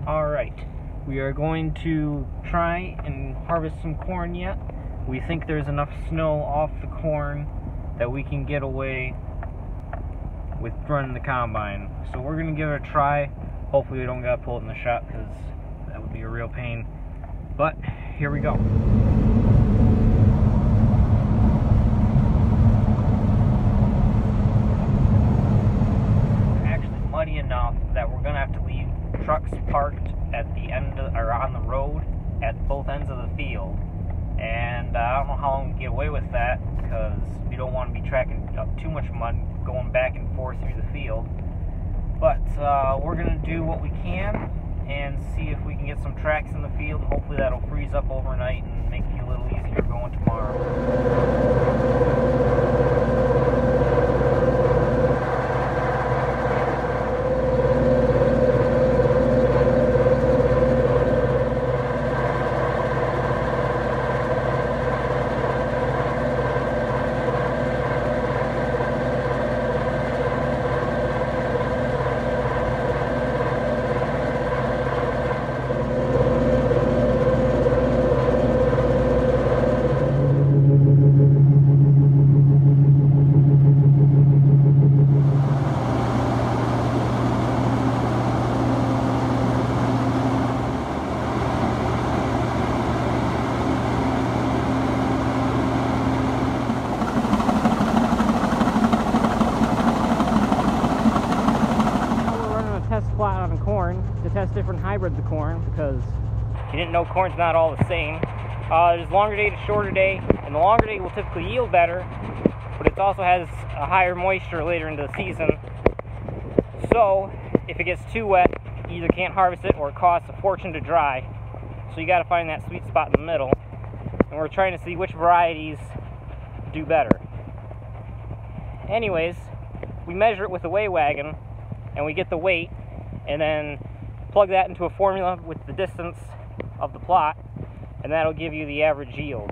Alright, we are going to try and harvest some corn yet. We think there's enough snow off the corn that we can get away with running the combine. So we're going to give it a try. Hopefully we don't got pulled in the shop, because that would be a real pain. But here we go. Actually muddy enough that we're going to have to leave trucks parked at the end of, or on the road at both ends of the field. And I don't know how long we get away with that, because we don't want to be tracking up too much mud going back and forth through the field. But we're going to do what we can and see if we can get some tracks in the field. Hopefully that'll freeze up overnight and make it a little easier going tomorrow. Plot on corn to test different hybrids of corn, because you didn't know corn's not all the same. There's longer day to shorter day, and the longer day will typically yield better, but it also has a higher moisture later into the season. So if it gets too wet, you either can't harvest it or it costs a fortune to dry. So you got to find that sweet spot in the middle, and we're trying to see which varieties do better. Anyways, we measure it with the weigh wagon and we get the weight, and then plug that into a formula with the distance of the plot, and that'll give you the average yield.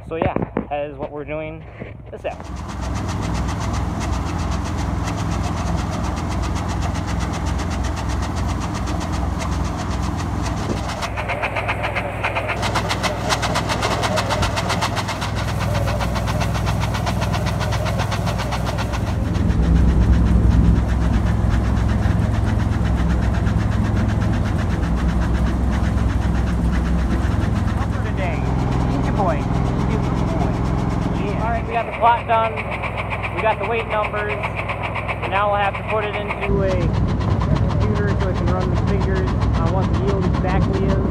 So yeah, that is what we're doing this afternoon. Alright, we got the plot done, we got the weight numbers, and now we'll have to put it into a computer so it can run the figures on what the yield exactly is,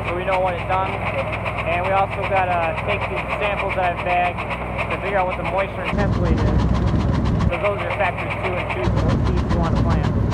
so we know when it's done. And we also got to take these samples that I've bagged to figure out what the moisture and temp weight is, so those are factors 2 and 2 for what seeds you want to plant.